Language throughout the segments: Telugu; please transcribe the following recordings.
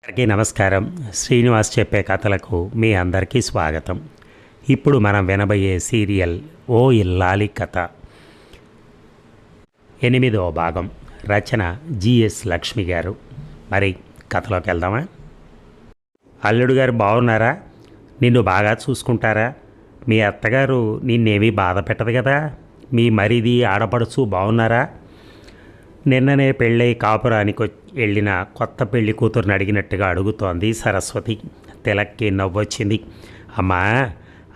అందరికీ నమస్కారం. శ్రీనివాస్ చెప్పే కథలకు మీ అందరికీ స్వాగతం. ఇప్పుడు మనం వినబోయే సీరియల్ ఓ ఇల్లాలి కథ 8వ భాగం. రచన జిఎస్ లక్ష్మి గారు. మరి కథలోకి వెళ్దామా? అల్లుడు గారు బాగున్నారా? నిన్ను బాగా చూసుకుంటారా? మీ అత్తగారు నిన్నేమీ బాధ పెట్టదు కదా? మీ మరిది ఆడపడుచు బాగున్నారా? నిన్ననే పెళ్ళై కాపురానికి వెళ్ళిన కొత్త పెళ్లి కూతురుని అడిగినట్టుగా అడుగుతోంది సరస్వతి. తిలక్కి నవ్వొచ్చింది. అమ్మా,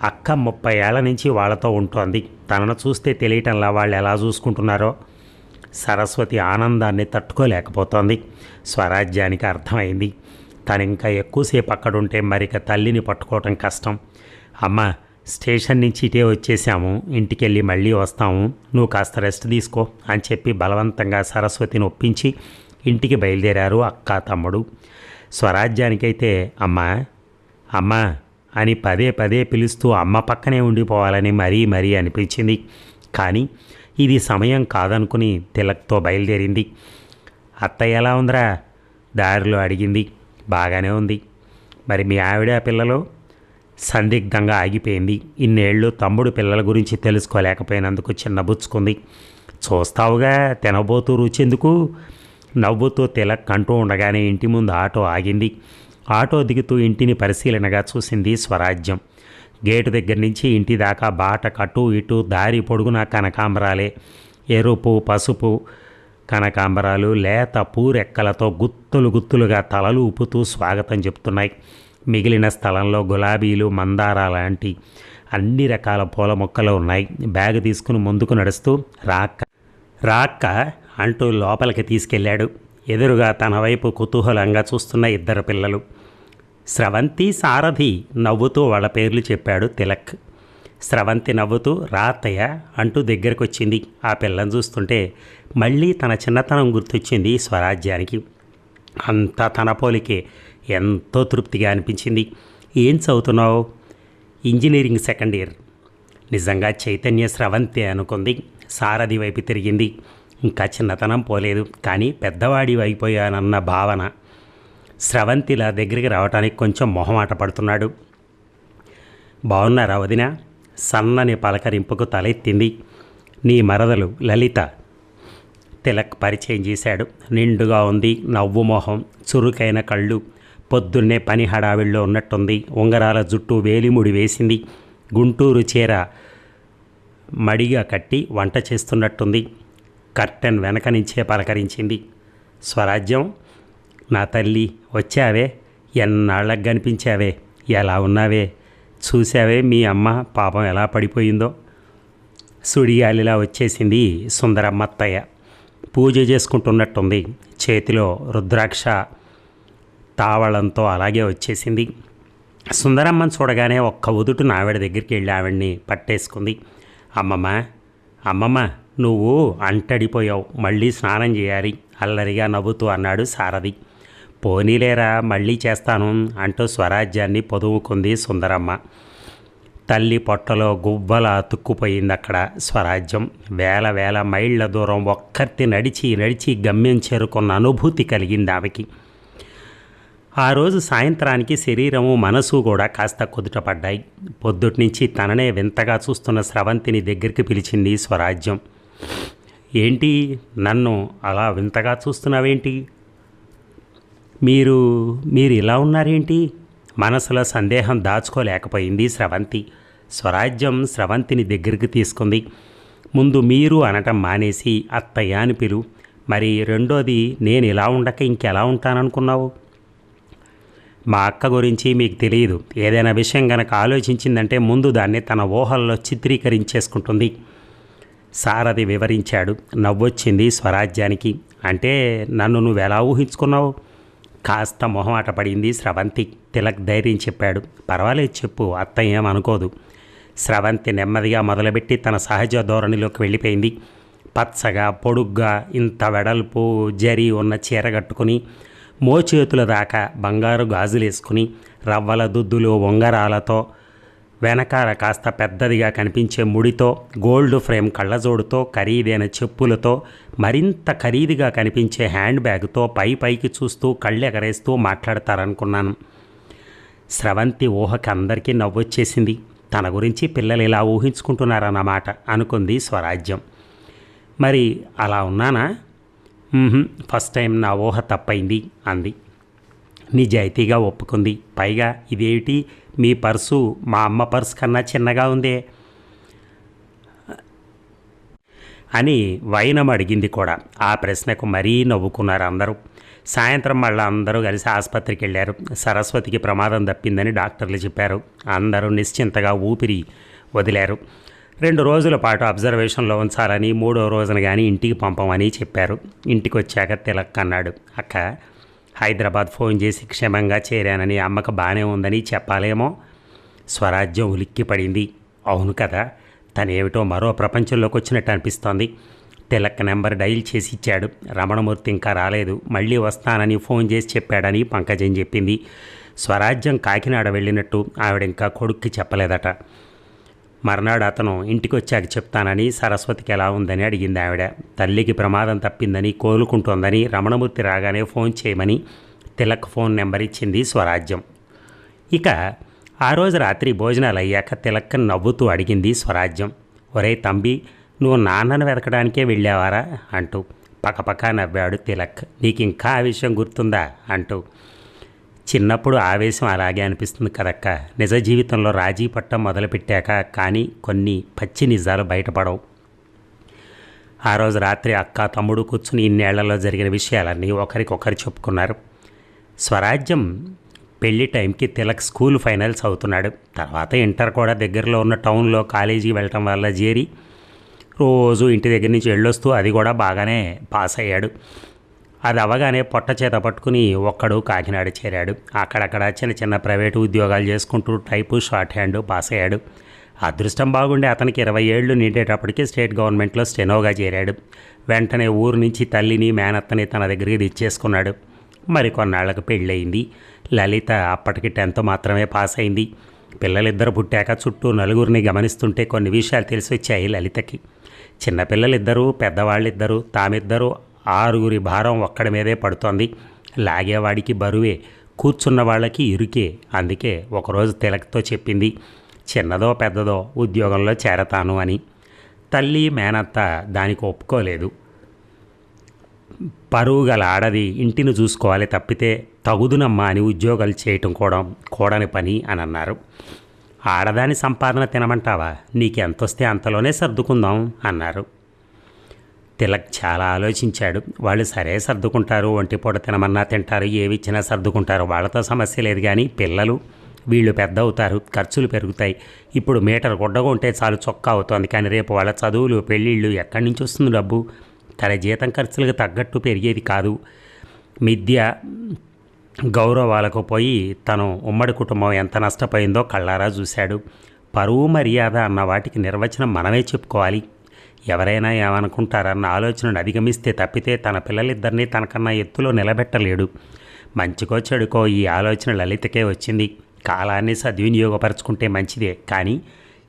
అక్క 30 ఏళ్ల నుంచి వాళ్ళతో ఉంటోంది. తనను చూస్తే తెలియటంలా వాళ్ళు ఎలా చూసుకుంటున్నారో. సరస్వతి ఆనందాన్ని తట్టుకోలేకపోతోంది. స్వరాజ్యానికి అర్థమైంది. తను ఇంకా ఎక్కువసేపు అక్కడుంటే మరిక తల్లిని పట్టుకోవటం కష్టం. అమ్మ, స్టేషన్ నుంచి ఇటే వచ్చేసాము, ఇంటికెళ్ళి మళ్ళీ వస్తాము, నువ్వు కాస్త రెస్ట్ తీసుకో అని చెప్పి బలవంతంగా సరస్వతిని ఒప్పించి ఇంటికి బయలుదేరారు అక్క తమ్ముడు. స్వరాజ్యానికైతే అమ్మా అమ్మా అని పదే పదే పిలుస్తూ అమ్మ పక్కనే ఉండిపోవాలని మరీ అనిపించింది. కానీ ఇది సమయం కాదనుకుని తిలక్తో బయలుదేరింది. అత్తయ్య ఎలా ఉందిరా? దారిలో అడిగింది. బాగానే ఉంది. మరి మీ ఆవిడ పిల్లలు? సందిగ్ధంగా ఆగిపోయింది. ఇన్నేళ్ళు తమ్ముడు పిల్లల గురించి తెలుసుకోలేకపోయినందుకు చిన్నబుచ్చుకుంది. చూస్తావుగా, తినబోతూ రుచెందుకు? నవ్వుతూ తిలక్ అంటూ ఉండగానే ఇంటి ముందు ఆటో ఆగింది. ఆటో దిగుతూ ఇంటిని పరిశీలనగా చూసింది స్వరాజ్యం. గేటు దగ్గర నుంచి ఇంటి దాకా బాట కటు ఇటు దారి పొడుగునా కనకాంబరాలే. ఎరుపు పసుపు కనకాంబరాలు లేత పూరెక్కలతో గుత్తులుగా తలలు ఊపుతూ స్వాగతం చెప్తున్నాయి. మిగిలిన స్థలంలో గులాబీలు, మందార లాంటి అన్ని రకాల పూల మొక్కలు ఉన్నాయి. బ్యాగ్ తీసుకుని ముందుకు నడుస్తూ రాక్క అంటూ లోపలికి తీసుకెళ్ళాడు. ఎదురుగా తన వైపు కుతూహలంగా చూస్తున్న 2 పిల్లలు. స్రవంతి, సారథి నవ్వుతూ వాళ్ళ పేర్లు చెప్పాడు తిలక్. స్రవంతి నవ్వుతూ రా అత్తయ్య అంటూ దగ్గరకు వచ్చింది. ఆ పిల్లని చూస్తుంటే మళ్ళీ తన చిన్నతనం గుర్తొచ్చింది స్వరాజ్యానికి. అంతా తన పోలికే. ఎంతో తృప్తిగా అనిపించింది. ఏం చదువుతున్నావు? Engineering 2nd year. నిజంగా చైతన్య స్రవంతి అనుకుంది. సారథి వైపు తిరిగింది. ఇంకా చిన్నతనం పోలేదు, కానీ పెద్దవాడి అయిపోయానన్న భావన. స్రవంతిలా దగ్గరికి రావడానికి కొంచెం మొహమాట పడుతున్నాడు. బాగున్నారా వదిన? సన్నని పలకరింపుకు తలెత్తింది. నీ మరదలు లలిత. తిలక్ పరిచయం చేశాడు. నిండుగా ఉంది, నవ్వు మొహం, చురుకైన కళ్ళు. పొద్దున్నే పని హడావిడిలో ఉన్నట్టుంది. ఉంగరాల జుట్టు వేలిముడి వేసింది. గుంటూరు చీర మడిగా కట్టి వంట చేస్తున్నట్టుంది. కర్టెన్ వెనక నుంచే పలకరించింది. స్వరాజ్యం, నా తల్లి వచ్చావే? ఎన్నాళ్ళకు కనిపించావే? ఎలా ఉన్నావే? చూసావే మీ అమ్మ పాపం ఎలా పడిపోయిందో? సుడిగాలిలా వచ్చేసింది సుందరమ్మత్తయ్య. పూజ చేసుకుంటున్నట్టుంది. చేతిలో రుద్రాక్ష తావళంతో అలాగే వచ్చేసింది. సుందరమ్మని చూడగానే ఒక్క ఉదుటున ఆవిడ దగ్గరికి వెళ్ళి ఆవిడ్ని పట్టేసుకుంది. అమ్మమ్మ నువ్వు అంటడిపోయావు, మళ్ళీ స్నానం చేయాలి అల్లరిగా నవ్వుతూ అన్నాడు సారథి. పోనీలేరా, మళ్ళీ చేస్తాను అంటూ స్వరాజ్యాన్ని పొదువుకుంది సుందరమ్మ. తల్లి పొట్టలో గువ్వలా అతుక్కుపోయింది అక్కడ స్వరాజ్యం. వేల మైళ్ళ దూరం ఒక్కర్తి నడిచి గమ్యం చేరుకున్న అనుభూతి కలిగింది ఆమెకి. ఆ రోజు సాయంత్రానికి శరీరము మనసు కూడా కాస్త కుదుటపడ్డాయి. పొద్దుట్నుంచి తననే వింతగా చూస్తున్న స్రవంతిని దగ్గరికి పిలిచింది స్వరాజ్యం. ఏంటి నన్ను అలా వింతగా చూస్తున్నావేంటి? మీరు ఇలా ఉన్నారేంటి? మనసులో సందేహం దాచుకోలేకపోయింది స్రవంతి. స్వరాజ్యం స్రవంతిని దగ్గరికి తీసుకుంది. ముందు మీరు అనటం మానేసి అత్తయ్య అని పిలు. మరి రెండోది, నేను ఇలా ఉండక ఇంకెలా ఉంటాననుకున్నావు? మా అక్క గురించి మీకు తెలియదు. ఏదైనా విషయం గనక ఆలోచించిందంటే ముందు దాన్ని తన ఊహల్లో చిత్రీకరించేసుకుంటుంది. సారథి వివరించాడు. నవ్వొచ్చింది స్వరాజ్యానికి. అంటే నన్ను నువ్వెలా ఊహించుకున్నావు? కాస్త మొహమాట పడింది స్రవంతి. తిలక్ ధైర్యం చెప్పాడు. పర్వాలేదు చెప్పు, అత్తయ్య ఏమనుకోదు. స్రవంతి నెమ్మదిగా మొదలుపెట్టి తన సహజ ధోరణిలోకి వెళ్ళిపోయింది. పచ్చగా పొడుగ్గా ఇంత వెడల్పు జరి ఉన్న చీర కట్టుకుని మోచేతుల దాకా బంగారు గాజులేసుకుని రవ్వల దుద్దులు ఉంగరాలతో వెనకాల కాస్త పెద్దదిగా కనిపించే ముడితో, గోల్డ్ ఫ్రేమ్ కళ్ళజోడుతో, ఖరీదైన చెప్పులతో, మరింత ఖరీదుగా కనిపించే హ్యాండ్ బ్యాగ్తో పైకి చూస్తూ కళ్ళెగరేస్తూ మాట్లాడతారనుకున్నాను. స్రవంతి ఊహకి అందరికీ నవ్వొచ్చేసింది. తన గురించి పిల్లలు ఇలా ఊహించుకుంటున్నారన్నమాట అనుకుంది స్వరాజ్యం. మరి అలా ఉన్నానా? ఫస్ట్ టైం నా ఊహ తప్పైంది అంది. నిజాయితీగా ఒప్పుకుంది. పైగా ఇదేమిటి, మీ పర్సు మా అమ్మ పర్సు కన్నా చిన్నగా ఉందే అని వైనం అడిగింది కూడా. ఆ ప్రశ్నకు మరీ నవ్వుకున్నారు అందరూ. సాయంత్రం మళ్ళీ అందరూ కలిసి ఆసుపత్రికి వెళ్ళారు. సరస్వతికి ప్రమాదం తప్పిందని డాక్టర్లు చెప్పారు. అందరూ నిశ్చింతగా ఊపిరి వదిలారు. 2 రోజుల పాటు అబ్జర్వేషన్లో ఉంచాలని, 3వ రోజున కానీ ఇంటికి పంపమని చెప్పారు. ఇంటికి వచ్చాక తిలక్ అన్నాడు, అక్క హైదరాబాద్ ఫోన్ చేసి క్షేమంగా చేరానని, అమ్మకు బాగానే ఉందని చెప్పాలేమో. స్వరాజ్యం ఉలిక్కిపడింది. అవును కదా, తనేమిటో మరో ప్రపంచంలోకి వచ్చినట్టు అనిపిస్తోంది. తిలక్ నెంబర్ డైల్ చేసి ఇచ్చాడు. రమణమూర్తి ఇంకా రాలేదు, మళ్ళీ వస్తానని ఫోన్ చేసి చెప్పాడని పంకజం చెప్పింది. స్వరాజ్యం కాకినాడ వెళ్ళినట్టు ఆవిడ ఇంకా కొడుక్కి చెప్పలేదట. మర్నాడు అతను ఇంటికి వచ్చాక చెప్తానని, సరస్వతికి ఎలా ఉందని అడిగింది ఆవిడ. తల్లికి ప్రమాదం తప్పిందని, కోలుకుంటోందని, రమణమూర్తి రాగానే ఫోన్ చేయమని తిలక్ ఫోన్ నెంబర్ ఇచ్చింది స్వరాజ్యం. ఇక ఆ రోజు రాత్రి భోజనాలు అయ్యాక తిలక్ నవ్వుతూ అడిగింది స్వరాజ్యం, ఒరే తంబి, నువ్వు నాన్నను వెతకడానికే వెళ్ళావారా అంటూ. పక్కపక్క నవ్వాడు తిలక్. నీకు ఇంకా ఆ విషయం గుర్తుందా అంటూ. చిన్నప్పుడు ఆవేశం అలాగే అనిపిస్తుంది కదక్క. నిజ జీవితంలో రాజీ పట్టం మొదలుపెట్టాక కానీ కొన్ని పచ్చి నిజాలు బయటపడవు. ఆ రోజు రాత్రి అక్క తమ్ముడు కూర్చుని ఇన్నేళ్లలో జరిగిన విషయాలన్నీ ఒకరికొకరు చెప్పుకున్నారు. స్వరాజ్యం పెళ్లి టైంకి తిలక్ స్కూల్ ఫైనల్స్ అవుతున్నాడు. తర్వాత ఇంటర్ కూడా దగ్గరలో ఉన్న టౌన్లో కాలేజీకి వెళ్ళటం వల్ల చేరి రోజు ఇంటి దగ్గర నుంచి వెళ్ళొస్తూ అది కూడా బాగానే పాస్ అయ్యాడు. అది అవగానే పొట్ట చేత పట్టుకుని ఒక్కడు కాకినాడ చేరాడు. అక్కడక్కడ చిన్న చిన్న ప్రైవేటు ఉద్యోగాలు చేసుకుంటూ టైపు షార్ట్ హ్యాండ్ పాస్ అయ్యాడు. అదృష్టం బాగుండి అతనికి 20 ఏళ్ళు నిండేటప్పటికి స్టేట్ గవర్నమెంట్లో స్టెనోగా చేరాడు. వెంటనే ఊరు నుంచి తల్లిని మేనత్తని తన దగ్గరికి తెచ్చేసుకున్నాడు. మరికొన్నాళ్లకు పెళ్ళయింది. లలిత అప్పటికి 10th మాత్రమే పాస్ అయింది. పిల్లలిద్దరు పుట్టాక చుట్టూ నలుగురిని గమనిస్తుంటే కొన్ని విషయాలు తెలిసి వచ్చాయి లలితకి. చిన్నపిల్లలిద్దరూ, పెద్దవాళ్ళిద్దరూ, తామిద్దరూ 6 భారం ఒక్కడి మీదే పడుతోంది. లాగేవాడికి బరువే, కూర్చున్న వాళ్ళకి ఇరుకే. అందుకే ఒకరోజు తిలక్తో చెప్పింది, చిన్నదో పెద్దదో ఉద్యోగంలో చేరతాను అని. తల్లి మేనత్త దానికి ఒప్పుకోలేదు. పరువు గల ఆడది ఇంటిని చూసుకోవాలి తప్పితే తగుదునమ్మా అని ఉద్యోగాలు చేయటం కూడా కూడని పని అని అన్నారు. ఆడదాని సంపాదన తినమంటావా, నీకెంతొస్తే అంతలోనే సర్దుకుందాం అన్నారు. తిలక్ చాలా ఆలోచించాడు. వాళ్ళు సరే సర్దుకుంటారు, ఒంటిపూట తినమన్నా తింటారు, ఏవి ఇచ్చినా సర్దుకుంటారు, వాళ్ళతో సమస్య లేదు. కానీ పిల్లలు, వీళ్ళు పెద్ద అవుతారు, ఖర్చులు పెరుగుతాయి. ఇప్పుడు మీటర్ గుడ్డగా ఉంటే చాలు చొక్కా అవుతోంది. కానీ రేపు వాళ్ళ చదువులు, పెళ్ళిళ్ళు, ఎక్కడి నుంచి వస్తుంది డబ్బు? తన జీతం ఖర్చులకు తగ్గట్టు పెరిగేది కాదు. మిథ్య గౌరవాలకు పోయి తను ఉమ్మడి కుటుంబం ఎంత నష్టపోయిందో కళ్ళారా చూశాడు. పరువు మర్యాద అన్న వాటికి నిర్వచనం మనమే చెప్పుకోవాలి. ఎవరైనా ఏమనుకుంటారన్న ఆలోచనను అధిగమిస్తే తప్పితే తన పిల్లలిద్దరినీ తనకన్నా ఎత్తులో నిలబెట్టలేడు. మంచికో చెడుకో ఈ ఆలోచన లలితకే వచ్చింది. కాలాన్ని సద్వినియోగపరచుకుంటే మంచిదే. కానీ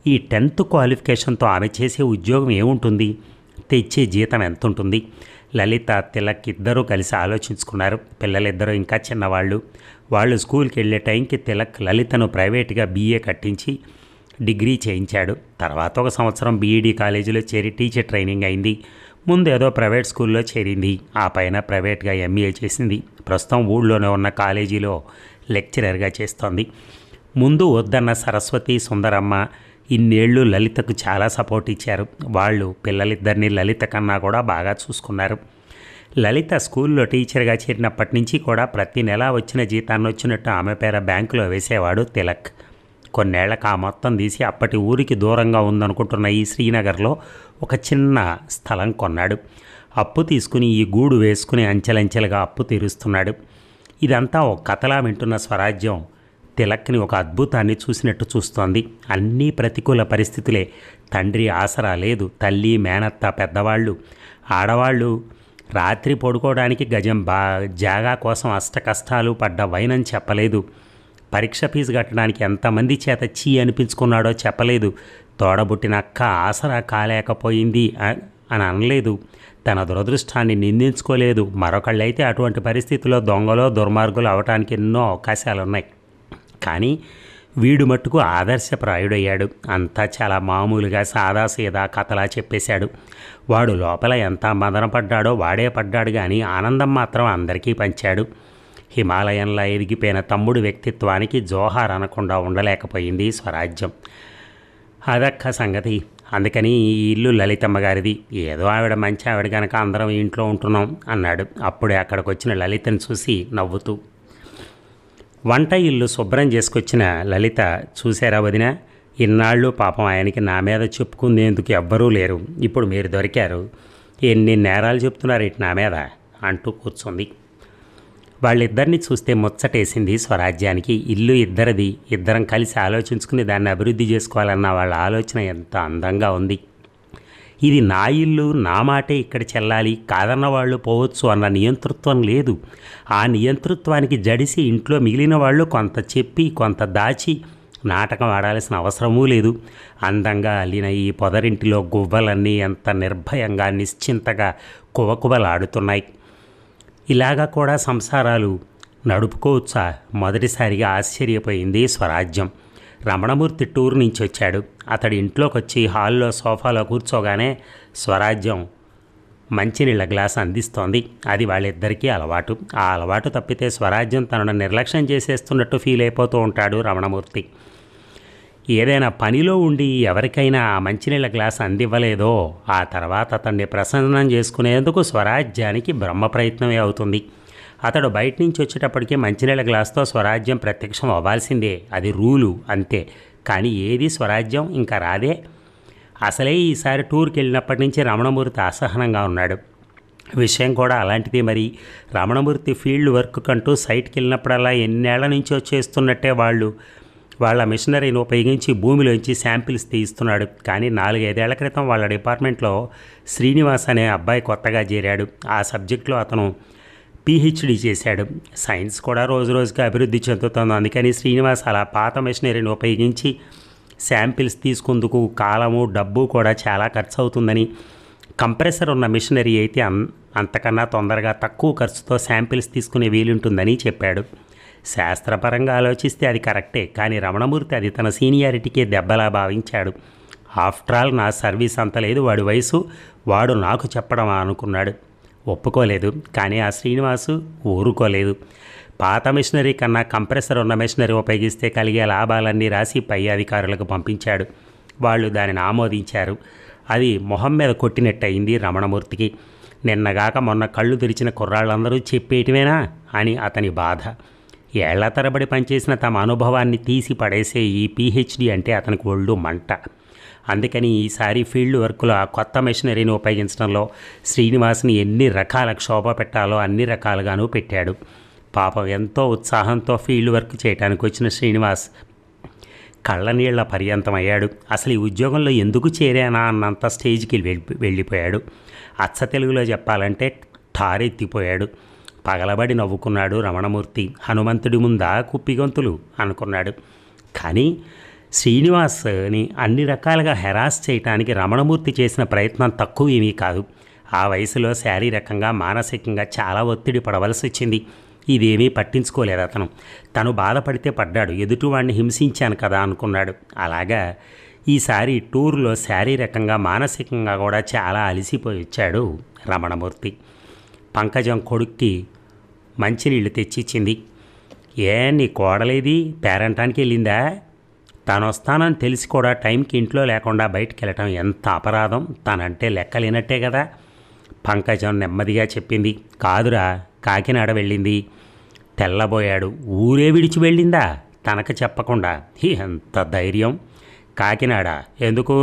ఈ 10th క్వాలిఫికేషన్తో ఆమె చేసే ఉద్యోగం ఏముంటుంది? తెచ్చే జీతం ఎంత ఉంటుంది? లలిత, తిలక్ ఇద్దరూ కలిసి ఆలోచించుకున్నారు. పిల్లలిద్దరూ ఇంకా చిన్నవాళ్ళు. వాళ్ళు స్కూల్కి వెళ్ళే టైంకి తిలక్ లలితను ప్రైవేట్గా BA కట్టించి డిగ్రీ చేయించాడు. తర్వాత 1 సంవత్సరం BED కాలేజీలో చేరి టీచర్ ట్రైనింగ్ అయింది. ముందు ఏదో ప్రైవేట్ స్కూల్లో చేరింది. ఆ పైన ప్రైవేట్గా MA చేసింది. ప్రస్తుతం ఊళ్ళోనే ఉన్న కాలేజీలో లెక్చరర్గా చేస్తోంది. ముందు వద్దన్న సరస్వతి, సుందరమ్మ ఇన్నేళ్ళు లలితకు చాలా సపోర్ట్ ఇచ్చారు. వాళ్ళు పిల్లలిద్దరినీ లలిత కన్నా కూడా బాగా చూసుకున్నారు. లలిత స్కూల్లో టీచర్గా చేరినప్పటి నుంచి కూడా ప్రతి నెల వచ్చిన జీతాన్ని వచ్చినట్టు ఆమె పేర బ్యాంకులో వేసేవాడు తిలక్. కొన్నేళ్లకు ఆ మొత్తం తీసి అప్పటి ఊరికి దూరంగా ఉందనుకుంటున్న ఈ శ్రీనగర్లో ఒక చిన్న స్థలం కొన్నాడు. అప్పు తీసుకుని ఈ గూడు వేసుకుని అంచెలంచెలుగా అప్పు తీరుస్తున్నాడు. ఇదంతా ఒక కథలా వింటున్న స్వరాజ్యం తిలక్ని ఒక అద్భుతాన్ని చూసినట్టు చూస్తోంది. అన్నీ ప్రతికూల పరిస్థితులే. తండ్రి ఆసరా లేదు. తల్లి, మేనత్త, పెద్దవాళ్ళు, ఆడవాళ్ళు రాత్రి పడుకోవడానికి గజం జాగా కోసం అష్ట కష్టాలు పడ్డ వైనం చెప్పలేదు. పరీక్ష ఫీజు కట్టడానికి ఎంతమంది చేత చీ అనిపించుకున్నాడో చెప్పలేదు. తోడబుట్టిన అక్క ఆసరా కాలేకపోయింది అని అనలేదు. తన దురదృష్టాన్ని నిందించుకోలేదు. మరొకళ్ళైతే అటువంటి పరిస్థితుల్లో దొంగలో దుర్మార్గులు అవటానికి ఎన్నో అవకాశాలున్నాయి. కానీ వీడు మట్టుకు ఆదర్శప్రాయుడయ్యాడు. అంతా చాలా మామూలుగా సాదాసీదా కథలా చెప్పేశాడు. వాడు లోపల ఎంత మదనపడ్డాడో వాడే పడ్డాడు, కానీ ఆనందం మాత్రం అందరికీ పంచాడు. హిమాలయంలా ఎదిగిపోయిన తమ్ముడు వ్యక్తిత్వానికి జోహార్ అనకుండా ఉండలేకపోయింది స్వరాజ్యం. అదక్క సంగతి. అందుకని ఈ ఇల్లు లలితమ్మ గారిది. ఏదో ఆవిడ మంచి ఆవిడ కనుక అందరం ఇంట్లో ఉంటున్నాం అన్నాడు. అప్పుడే అక్కడికి వచ్చిన లలితను చూసి నవ్వుతూ, వంట ఇల్లు శుభ్రం చేసుకొచ్చిన లలిత, చూసారా వదిన, ఇన్నాళ్ళు పాపం ఆయనకి నా మీద చెప్పుకుందేందుకు ఎవ్వరూ లేరు, ఇప్పుడు మీరు దొరికారు, ఎన్ని నేరాలు చెప్తున్నారు ఇటు నా మీద అంటూ కూర్చుంది. వాళ్ళిద్దరిని చూస్తే ముచ్చటేసింది స్వరాజ్యానికి. ఇల్లు ఇద్దరిది, ఇద్దరం కలిసి ఆలోచించుకుని దాన్ని అభివృద్ధి చేసుకోవాలన్న వాళ్ళ ఆలోచన ఎంత అందంగా ఉంది. ఇది నా ఇల్లు, నా మాటే ఇక్కడ చెల్లాలి, కాదన్న వాళ్ళు పోవచ్చు అన్న నియంతృత్వం లేదు. ఆ నియంతృత్వానికి జడిసి ఇంట్లో మిగిలిన వాళ్ళు కొంత చెప్పి కొంత దాచి నాటకం ఆడాల్సిన అవసరమూ లేదు. అందంగా అల్లిన ఈ పొదరింటిలో గువ్వలన్నీ ఎంత నిర్భయంగా నిశ్చింతగా కువకువలాడుతున్నాయి. ఇలాగా కూడా సంసారాలు నడుపుకోవచ్చా? మొదటిసారిగా ఆశ్చర్యపోయింది స్వరాజ్యం. రమణమూర్తి టూర్ నుంచి వచ్చాడు. అతడి ఇంట్లోకి వచ్చి హాల్లో సోఫాలో కూర్చోగానే స్వరాజ్యం మంచినీళ్ళ గ్లాస్ అందిస్తోంది. అది వాళ్ళిద్దరికీ అలవాటు. ఆ అలవాటు తప్పితే స్వరాజ్యం తనను నిర్లక్ష్యం చేసేస్తున్నట్టు ఫీల్ అయిపోతూ ఉంటాడు రమణమూర్తి. ఏదైనా పనిలో ఉండి ఎవరికైనా ఆ మంచినీళ్ళ గ్లాస్ అందివ్వలేదో ఆ తర్వాత అతన్ని ప్రసన్నం చేసుకునేందుకు స్వరాజ్యానికి బ్రహ్మ ప్రయత్నమే అవుతుంది. అతడు బయట నుంచి వచ్చేటప్పటికీ మంచినీళ్ళ గ్లాస్తో స్వరాజ్యం ప్రత్యక్షం అవ్వాల్సిందే. అది రూలు అంతే. కానీ ఏది స్వరాజ్యం ఇంకా రాదే. అసలే ఈసారి టూర్కి వెళ్ళినప్పటి నుంచి రమణమూర్తి అసహనంగా ఉన్నాడు. విషయం కూడా అలాంటిది. మరి రమణమూర్తి ఫీల్డ్ వర్క్ కంటూ సైట్కి వెళ్ళినప్పుడల్లా ఎన్నేళ్ల నుంచో చేస్తున్నట్టే వాళ్ళ మిషనరీని ఉపయోగించి భూమిలోంచి శాంపిల్స్ తీస్తున్నాడు. కానీ 4-5 ఏళ్ల క్రితం వాళ్ళ డిపార్ట్మెంట్లో శ్రీనివాస్ అనే అబ్బాయి కొత్తగా చేరాడు. ఆ సబ్జెక్టులో అతను పిహెచ్డి చేశాడు. సైన్స్ కూడా రోజు రోజుకి అభివృద్ధి చెందుతుంది. అందుకని శ్రీనివాస్ అలా పాత మిషనరీని ఉపయోగించి శాంపిల్స్ తీసుకుందుకు కాలము డబ్బు కూడా చాలా ఖర్చు అవుతుందని, కంప్రెసర్ ఉన్న మిషనరీ అయితే అంతకన్నా తొందరగా తక్కువ ఖర్చుతో శాంపిల్స్ తీసుకునే వీలుంటుందని చెప్పాడు. శాస్త్రపరంగా ఆలోచిస్తే అది కరెక్టే. కానీ రమణమూర్తి అది తన సీనియారిటీకే దెబ్బలా భావించాడు. ఆఫ్టర్ ఆల్ నా సర్వీస్ అంత లేదు, వాడి వయసు, వాడు నాకు చెప్పడం అనుకున్నాడు. ఒప్పుకోలేదు. కానీ ఆ శ్రీనివాసు ఊరుకోలేదు. పాత మిషనరీ కన్నా కంప్రెసర్ ఉన్న మిషనరీ ఉపయోగిస్తే కలిగే లాభాలన్నీ రాసి పై అధికారులకు పంపించాడు. వాళ్ళు దానిని ఆమోదించారు. అది మొహం మీద కొట్టినట్టయింది రమణమూర్తికి. నిన్నగాక మొన్న కళ్ళు తెరిచిన కుర్రాళ్ళందరూ చెప్పేటివేనా అని అతని బాధ. ఏళ్ల తరబడి పనిచేసిన తమ అనుభవాన్ని తీసి పడేసే ఈ పిహెచ్డి అంటే అతనికి ఒళ్ళు మంట. అందుకని ఈసారి ఫీల్డ్ వర్క్లో ఆ కొత్త మెషినరీని ఉపయోగించడంలో శ్రీనివాస్ని ఎన్ని రకాల క్షోభ పెట్టాలో అన్ని రకాలుగానూ పెట్టాడు. పాపం ఎంతో ఉత్సాహంతో ఫీల్డ్ వర్క్ చేయడానికి వచ్చిన శ్రీనివాస్ కళ్ళనీళ్ల పర్యంతమయ్యాడు. అసలు ఈ ఉద్యోగంలో ఎందుకు చేరానా అన్నంత స్టేజ్కి వెళ్ళిపోయాడు. అచ్చ తెలుగులో చెప్పాలంటే ఠారెత్తిపోయాడు. పగలబడి నవ్వుకున్నాడు రమణమూర్తి. హనుమంతుడి ముందా కుప్పిగొంతులు అనుకున్నాడు. కానీ శ్రీనివాస్ని అన్ని రకాలుగా హెరాస్ చేయటానికి రమణమూర్తి చేసిన ప్రయత్నం తక్కువ ఏమీ కాదు. ఆ వయసులో శారీరకంగా మానసికంగా చాలా ఒత్తిడి పడవలసి వచ్చింది. ఇదేమీ పట్టించుకోలేదు అతను. తను బాధపడితే పడ్డాడు, ఎదుటివాడిని హింసించాను కదా అనుకున్నాడు. అలాగా ఈసారి టూర్లో శారీరకంగా మానసికంగా కూడా చాలా అలసిపోయి వచ్చాడు రమణమూర్తి. పంకజం కొడుక్కి మంచినీళ్ళు తెచ్చిచ్చింది. ఏ నీ కోడలేది పేరంటానికి వెళ్ళిందా? తాను వస్తానని తెలిసి కూడా టైంకి ఇంట్లో లేకుండా బయటికి వెళ్ళటం ఎంత అపరాధం, తనంటే లెక్కలేనట్టే కదా. పంకజం నెమ్మదిగా చెప్పింది. కాదురా, కాకినాడ వెళ్ళింది. తెల్లబోయాడు. ఊరే విడిచి వెళ్ళిందా తనకు చెప్పకుండా? ఎంత ధైర్యం! కాకినాడ ఎందుకు?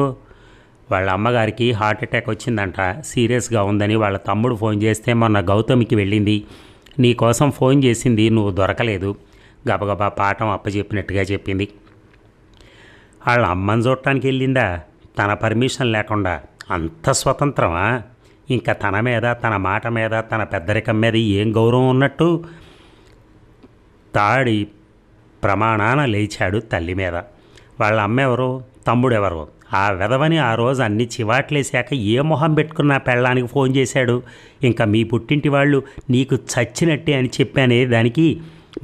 వాళ్ళ అమ్మగారికి హార్ట్ అటాక్ వచ్చిందంట, సీరియస్గా ఉందని వాళ్ళ తమ్ముడు ఫోన్ చేస్తే మొన్న గౌతమికి వెళ్ళింది. నీ కోసం ఫోన్ చేసింది, నువ్వు దొరకలేదు. గబగబా పాఠం అప్పచెప్పినట్టుగా చెప్పింది. వాళ్ళ అమ్మని చూడటానికి వెళ్ళిందా తన పర్మిషన్ లేకుండా? అంత స్వతంత్రమా? ఇంకా తన మీద, తన మాట మీద, తన పెద్దరికం మీద ఏం గౌరవం ఉన్నట్టు? తాడి ప్రమాణాన లేచాడు తల్లి మీద. వాళ్ళ అమ్మెవరు, తమ్ముడెవరు? ఆ వెధవని ఆ రోజు అన్ని చివాట్లేశాక ఏ మొహం పెట్టుకున్న పెళ్ళానికి ఫోన్ చేశాడు. ఇంకా మీ పుట్టింటి వాళ్ళు నీకు చచ్చినట్టే అని చెప్పానే, దానికి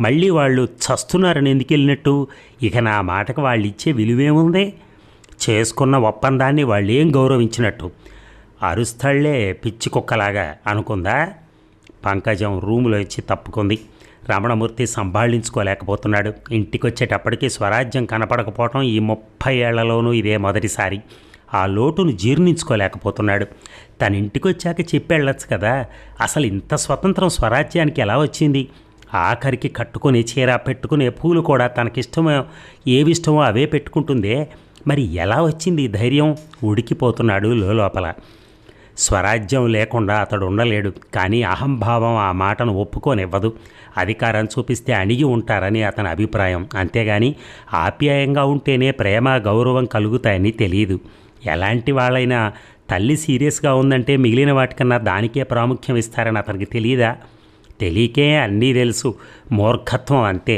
మళ్ళీ వాళ్ళు చస్తున్నారని ఎందుకు వెళ్ళినట్టు? ఇక నా మాటకు వాళ్ళు ఇచ్చే విలువేముంది? చేసుకున్న ఒప్పందాన్ని వాళ్ళు ఏం గౌరవించినట్టు? అరుస్తాళ్లే పిచ్చి కుక్కలాగా అనుకుందా. పంకజం రూములో ఇచ్చి తప్పుకుంది. రమణమూర్తి సంభాళించుకోలేకపోతున్నాడు. ఇంటికొచ్చేటప్పటికి స్వరాజ్యం కనపడకపోవటం ఈ 30 ఏళ్లలోనూ ఇదే మొదటిసారి. ఆ లోటును జీర్ణించుకోలేకపోతున్నాడు. తన ఇంటికొచ్చాక చెప్పెళ్ళొచ్చు కదా, అసలు ఇంత స్వతంత్రం స్వరాజ్యానికి ఎలా వచ్చింది? ఆఖరికి కట్టుకునే చీర, పెట్టుకునే పూలు కూడా తనకిష్టమో ఏవిష్టమో అవే పెట్టుకుంటుందే. మరి ఎలా వచ్చింది ధైర్యం? ఉడికిపోతున్నాడు లోపల. స్వరాజ్యం లేకుండా అతడు ఉండలేడు. కానీ అహంభావం ఆ మాటను ఒప్పుకోనివ్వదు. అధికారం చూపిస్తే అణిగి ఉంటారని అతని అభిప్రాయం. అంతేగాని ఆప్యాయంగా ఉంటేనే ప్రేమ గౌరవం కలుగుతాయని తెలియదు. ఎలాంటి వాళ్ళైనా తల్లి సీరియస్గా ఉందంటే మిగిలిన వాటికన్నా దానికే ప్రాముఖ్యం ఇస్తారని అతనికి తెలియదా? తెలియకే అన్నీ తెలుసు. మూర్ఖత్వం అంతే.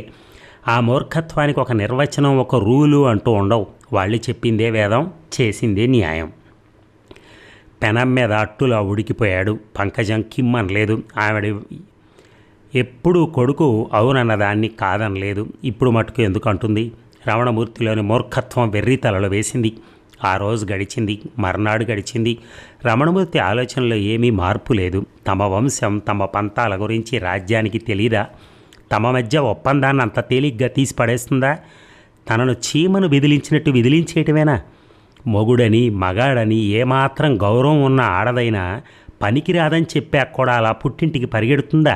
ఆ మూర్ఖత్వానికి ఒక నిర్వచనం, ఒక రూలు అంటూ ఉండవు. వాళ్ళు చెప్పిందే వేదం, చేసిందే న్యాయం. పెనం మీద అట్టులా ఉడికిపోయాడు. పంకజం కిమ్మనలేదు. ఆవిడ ఎప్పుడూ కొడుకు అవునన్నదాన్ని కాదనలేదు. ఇప్పుడు మటుకు ఎందుకు అంటుంది? రమణమూర్తిలోని మూర్ఖత్వం వెర్రితలలో వేసింది. ఆ రోజు గడిచింది, మర్నాడు గడిచింది. రమణమూర్తి ఆలోచనలో ఏమీ మార్పు లేదు. తమ వంశం, తమ పంతాల గురించి రాజ్యానికి తెలీదా? తమ మధ్య ఒప్పందాన్ని అంత తేలిగ్గా తీసి పడేస్తుందా? తనను చీమను విదిలించినట్టు విదిలించేయటమేనా? మొగుడని, మగాడని ఏమాత్రం గౌరవం ఉన్న ఆడదైనా పనికిరాదని చెప్పాక కూడా అలా పుట్టింటికి పరిగెడుతుందా?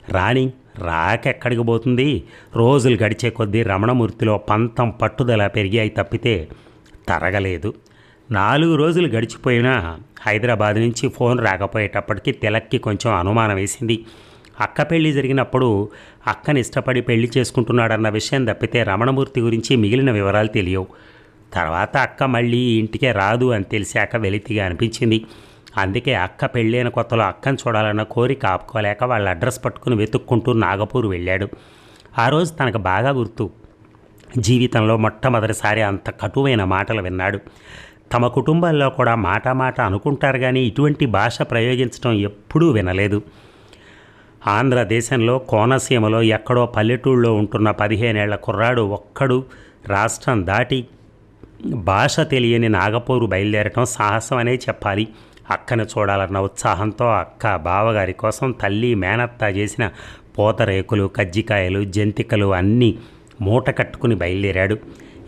రాణి రాకెక్కడికి పోతుంది? రోజులు గడిచే కొద్దీ రమణమూర్తిలో పంతం, పట్టుదల పెరిగాయి తప్పితే తరగలేదు. 4 రోజులు గడిచిపోయినా హైదరాబాద్ నుంచి ఫోన్ రాకపోయేటప్పటికి తిలక్కి కొంచెం అనుమానం వేసింది. అక్క పెళ్లి జరిగినప్పుడు అక్కని ఇష్టపడి పెళ్లి చేసుకుంటున్నాడన్న విషయం తప్పితే రమణమూర్తి గురించి మిగిలిన వివరాలు తెలియవు. తర్వాత అక్క మళ్ళీ ఇంటికే రాదు అని తెలిసాక వెలితిగా అనిపించింది. అందుకే అక్క పెళ్ళైన కొత్తలో అక్కను చూడాలన్న కోరిక ఆపుకోలేక వాళ్ళ అడ్రస్ పట్టుకుని వెతుక్కుంటూ నాగపూర్ వెళ్ళాడు. ఆ రోజు తనకు బాగా గుర్తు. జీవితంలో మొట్టమొదటిసారి అంత కటువైన మాటలు విన్నాడు. తమ కుటుంబాల్లో కూడా మాట అనుకుంటారు కానీ ఇటువంటి భాష ప్రయోగించడం ఎప్పుడూ వినలేదు. ఆంధ్రదేశంలో కోనసీమలో ఎక్కడో పల్లెటూళ్ళలో ఉంటున్న 15 ఏళ్ల కుర్రాడు ఒక్కడు రాష్ట్రం దాటి భాష తెలియని నాగపూరు బయలుదేరటం సాహసం అనే చెప్పాలి. అక్కను చూడాలన్న ఉత్సాహంతో అక్క, బావగారి కోసం తల్లి, మేనత్త చేసిన పూతరేకులు, కజ్జికాయలు, జంతికలు అన్నీ మూట కట్టుకుని బయలుదేరాడు.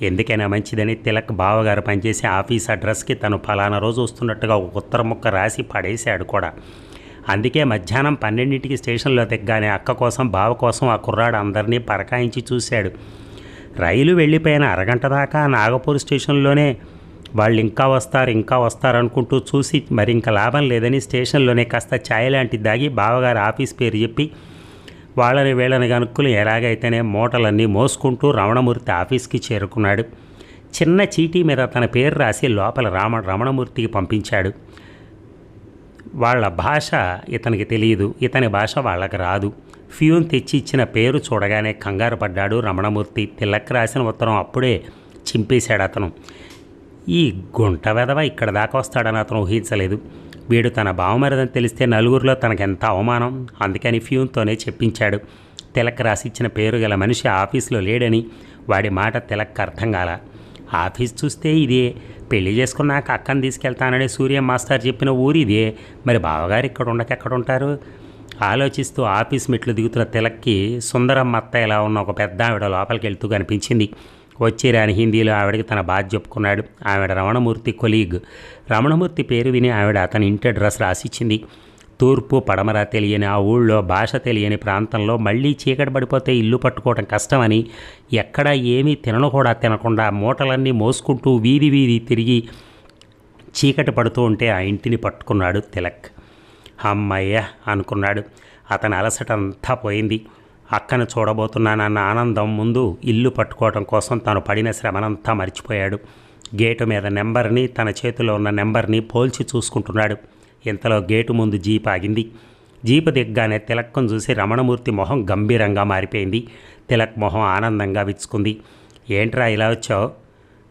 ఎందుకైనా మంచిదని తిలక్ బావగారు పనిచేసే ఆఫీస్ అడ్రస్కి తను ఫలానా రోజు వస్తున్నట్టుగా ఒక ఉత్తర ముక్క రాసి పడేశాడు కూడా. అందుకే మధ్యాహ్నం 12ంటికి స్టేషన్లో దిగ్గానే అక్క కోసం, బావ కోసం ఆ కుర్రాడు అందరినీ పరకాయించి చూశాడు. రైలు వెళ్ళిపోయిన అరగంట దాకా నాగపూర్ స్టేషన్లోనే వాళ్ళు ఇంకా వస్తారు అనుకుంటూ చూసి మరి ఇంకా లాభం లేదని స్టేషన్లోనే కాస్త ఛాయ్ లాంటిది దాగి బావగారు ఆఫీస్ పేరు చెప్పి వాళ్ళని వీళ్ళని కనుక్కుని ఎలాగైతేనే మూటలన్నీ మోసుకుంటూ రమణమూర్తి ఆఫీస్కి చేరుకున్నాడు. చిన్న చీటీ మీద తన పేరు రాసి లోపల రమణమూర్తికి పంపించాడు. వాళ్ళ భాష ఇతనికి తెలియదు, ఇతని భాష వాళ్ళకి రాదు. ఫ్యూన్ తెచ్చి ఇచ్చిన పేరు చూడగానే కంగారు పడ్డాడు రమణమూర్తి. తిలక్ రాసిన ఉత్తరం అప్పుడే చింపేశాడు అతను. ఈ గుంట వెధవ ఇక్కడ దాకా వస్తాడని అతను ఊహించలేదు. వీడు తన బావమరిదని తెలిస్తే నలుగురిలో తనకెంత అవమానం. అందుకని ఫ్యూన్తోనే చెప్పించాడు. తిలక్ రాసిచ్చిన పేరు గల మనిషి ఆఫీసులో లేడని. వాడి మాట తిలక్ అర్థం కాల. ఆఫీస్ చూస్తే ఇదే, పెళ్లి చేసుకున్నాక అక్కని తీసుకెళ్తానని సూర్య మాస్టర్ చెప్పిన ఊరు ఇదే. మరి బావగారు ఇక్కడ ఉండకెక్కడుంటారు? ఆలోచిస్తూ ఆఫీస్ మెట్లు దిగుతున్న తిలక్కి సుందరమ్మ అత్త ఇలా ఉన్న ఒక పెద్ద ఆవిడ లోపలికి వెళ్తూ కనిపించింది. వచ్చిరాని హిందీలో ఆవిడకి తన బాధ చెప్పుకున్నాడు. ఆవిడ రమణమూర్తి కొలీగ్. రమణమూర్తి పేరు విని ఆవిడ అతని ఇంటి అడ్రస్ రాసిచ్చింది. తూర్పు పడమర తెలియని ఆ ఊళ్ళో, భాష తెలియని ప్రాంతంలో మళ్ళీ చీకటి పడిపోతే ఇల్లు పట్టుకోవడం కష్టమని, ఎక్కడా ఏమీ కూడా తినకుండా మూటలన్నీ మోసుకుంటూ వీధి తిరిగి చీకటి పడుతూ ఉంటే ఆ ఇంటిని పట్టుకున్నాడు తిలక్. అమ్మయ్య అనుకున్నాడు. అతని అలసటంతా పోయింది. అక్కను చూడబోతున్నానన్న ఆనందం ముందు ఇల్లు పట్టుకోవడం కోసం తాను పడిన శ్రమనంతా మర్చిపోయాడు. గేటు మీద నెంబర్ని, తన చేతిలో ఉన్న నెంబర్ని పోల్చి చూసుకుంటున్నాడు. ఇంతలో గేటు ముందు జీప్ ఆగింది. జీపు దిగ్గానే తిలక్కను చూసి రమణమూర్తి మొహం గంభీరంగా మారిపోయింది. తిలక్ మొహం ఆనందంగా విచ్చుకుంది. ఏంట్రా ఇలా వచ్చావు?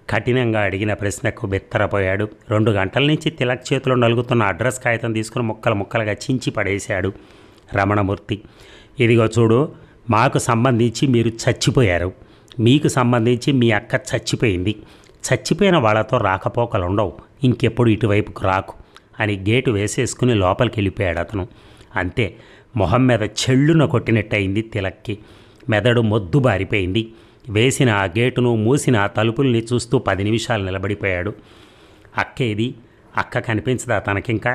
కఠినంగా అడిగిన ప్రశ్నకు బెత్తరపోయాడు. 2 గంటల నుంచి తిలక్ చేతిలో నలుగుతున్న అడ్రస్ కాగితం తీసుకుని ముక్కలు ముక్కలుగా చించి పడేశాడు రమణమూర్తి. ఇదిగో చూడు, మాకు సంబంధించి మీరు చచ్చిపోయారు, మీకు సంబంధించి మీ అక్క చచ్చిపోయింది, చచ్చిపోయిన వాళ్ళతో రాకపోకలుండవు, ఇంకెప్పుడు ఇటువైపుకు రాకు అని గేటు వేసేసుకుని లోపలికి వెళ్ళిపోయాడు అతను. అంతే, మొహం మీద చెళ్ళున కొట్టినట్టయింది తిలక్కి. మెదడు మొద్దు బారిపోయింది. వేసిన ఆ గేటును, మూసిన ఆ తలుపుల్ని చూస్తూ 10 నిమిషాలు నిలబడిపోయాడు. అక్కేది? అక్క కనిపించదా తనకింకా?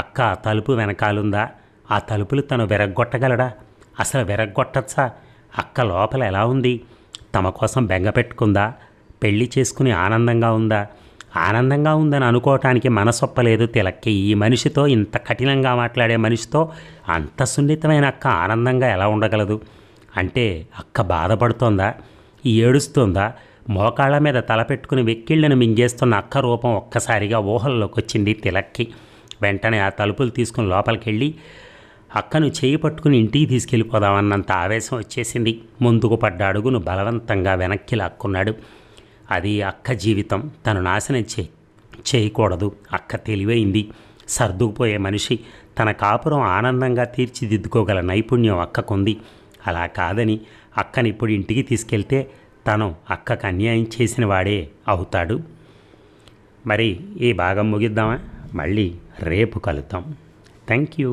అక్క ఆ తలుపు వెనకాలుందా? ఆ తలుపులు తను విరగ్గొట్టగలడా? అసలు విరగ్గొట్టచ్చా? అక్క లోపల ఎలా ఉంది? తమ కోసం బెంగ పెట్టుకుందా? పెళ్లి చేసుకుని ఆనందంగా ఉందా? ఆనందంగా ఉందని అనుకోవటానికి మనసొప్పలేదు తిలక్కి. ఈ మనిషితో, ఇంత కఠినంగా మాట్లాడే మనిషితో అంత సున్నితమైన అక్క ఆనందంగా ఎలా ఉండగలదు? అంటే అక్క బాధపడుతోందా? ఏడుస్తోందా? మోకాళ్ళ మీద తలపెట్టుకుని వెక్కిళ్ళను మింగేస్తున్న అక్క రూపం ఒక్కసారిగా ఊహల్లోకి వచ్చింది తిలక్కి. వెంటనే ఆ తలుపులు తీసుకుని లోపలికి వెళ్ళి అక్కను చేయి పట్టుకుని ఇంటికి తీసుకెళ్ళిపోదామన్నంత ఆవేశం వచ్చేసింది. ముందుకు పడ్డ అడుగును బలవంతంగా వెనక్కి లాక్కున్నాడు. అది అక్క జీవితం, తను నాశనం చేయకూడదు. అక్క తెలివైంది, సర్దుకుపోయే మనిషి. తన కాపురం ఆనందంగా తీర్చిదిద్దుకోగల నైపుణ్యం అక్కకుంది. అలా కాదని అక్కని ఇప్పుడు ఇంటికి తీసుకెళ్తే తను అక్కకు అన్యాయం చేసిన వాడే అవుతాడు. మరి ఈ భాగం ముగిద్దామా? మళ్ళీ రేపు కలుద్దాం. Thank you.